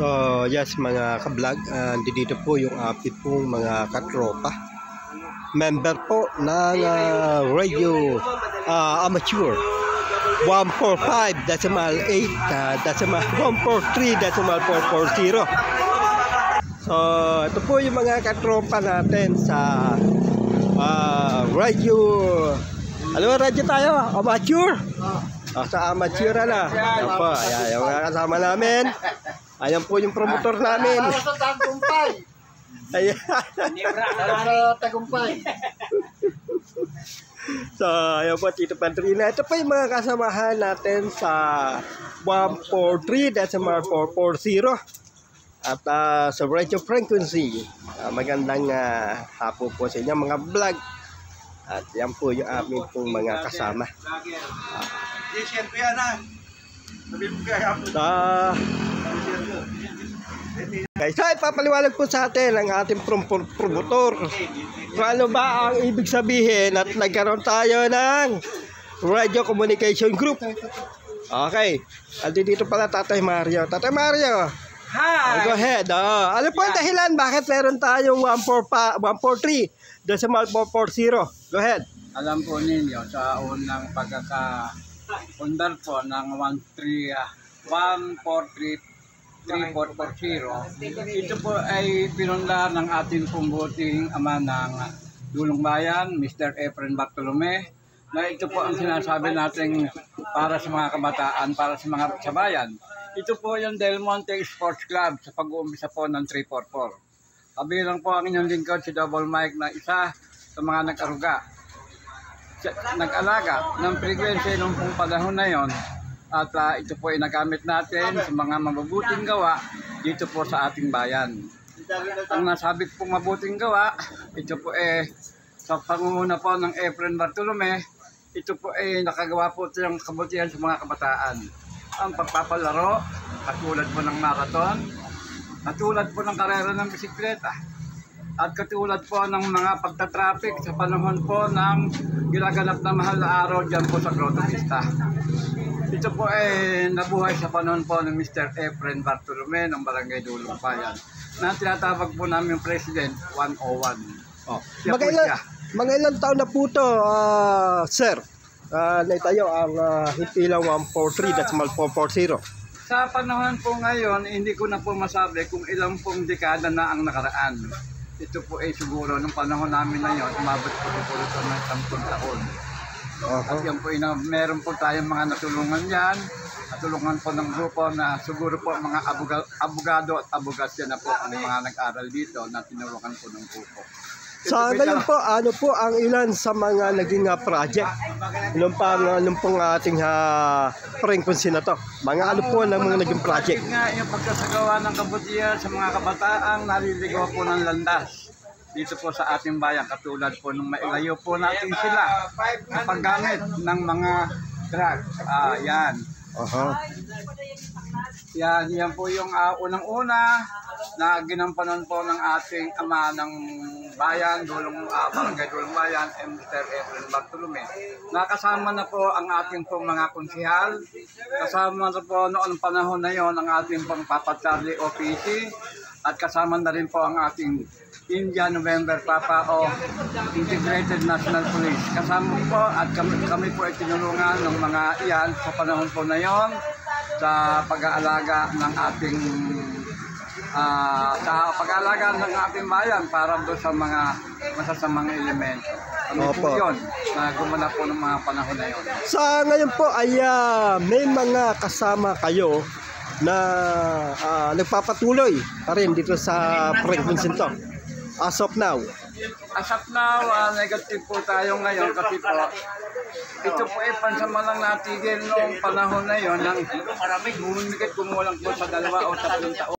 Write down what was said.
So yes mga ka-vlog, dito po yung ating pong mga katropa. Member po ng radio amateur 145.8 143.440. So ito po yung mga katropa natin sa radio. Ano ba radyo tayo? Amateur? Sa amateur na. Ayan po, ayan yung mga kasama namin. Ayan po yung promotor namin. Sa Tagumpay. Ayan. Sa Tagumpay. So, ayan po, Tito Padrina. Ito po yung mga kasamahan natin sa 143.440 at sa radio frequency. Magandang hapon po sa inyo mga vlog. At yan po yung aming pong mga kasama. So, ipapaliwanag po sa atin ang ating promotor. Kung ano ba ang ibig sabihin at nagkaroon tayo ng radio communication group. Okay. Dito pala Tatay Mario. Tatay Mario. Hi! Go ahead. Ano po ang dahilan? Bakit meron tayong 143.440? Go ahead. Alam po ninyo, sa unang pagkaka-undar po ng 143.440, ito po ay pinunda ng ating pumbuting ama ng Dulong Bayan, Mr. Efren Bartolome, na ito po ang sinasabi natin para sa mga kabataan, para sa mga kabayan. Ito po yung Del Monte Sports Club sa pag-uumpisa po ng 344. Kabilang po ang inyong lingkod si Double Mike na isa sa mga nag-alaga ng frequency noong pong panahon na yon. At ito po ay nagamit natin sa mga mabubuting gawa dito po sa ating bayan. Ang nasabi pong mabuting gawa, ito po ay sa pangunguna po ng Efren Bartolome, ito po ay nakagawa po ng kabutihan sa mga kabataan. Ang pagpapalaro, katulad po ng marathon, katulad po ng karera ng bisikleta, at katulad po ng mga pagtatraffic sa panahon po ng ginaganap na mahal na araw dyan po sa Grotto Vista. Ito po ay nabuhay sa panahon po ng Mr. Efren Bartolome ng Barangay Dulong Bayan, na tinatawag po namin President 101. Mga ilang taon na po ito, sir? Naitayo ang himpilang 143.440. Sa panahon po ngayon, hindi ko na po masabi kung ilang pong dekada na ang nakaraan. Ito po ay siguro nung panahon namin na yun, umabot po siguro ito ng 10 taon. At yan po, meron po tayong mga natulungan yan. Natulungan po ng grupo na siguro po mga abogado at abogasya na po ang mga nag-aral dito na tinulungan po ng grupo. Sa ngayon po, ano po ang ilan sa mga naging project nung pong ating frequency na to? Mga ano po ng mga naging project? Yung pagkasagawa ng kabutihan sa mga kabataang naliligaw po ng landas dito po sa ating bayan, katulad po nung mailayo po natin sila sa paggamit ng mga drugs. Yan. Yan po yung unang-una na ginampanan po ng ating ama ng bayan, Barangay Dulong Bayan, Mr. Efren Bartolome. Nakasama na po ang ating pong mga konsihal, kasama na po noong panahon na yon ang ating pong Papa Charlie OPC, at kasama na rin po ang ating India November Papa o Integrated National Police. Kasama po at kami po ay tinulungan ng mga iyan sa panahon po na yon sa pag-aalaga ng ating bayan para doon sa mga masasamang elemento. Ano po yun na gumanap po ng mga panahon na yun. Sa ngayon po ay may mga kasama kayo na nagpapatuloy pa rin dito sa frequency to. As of now, negative po tayo ngayon kasi po ito po ay pansamanang natigil noong panahon na yon nang kumulang po sa 2 o 3 taon.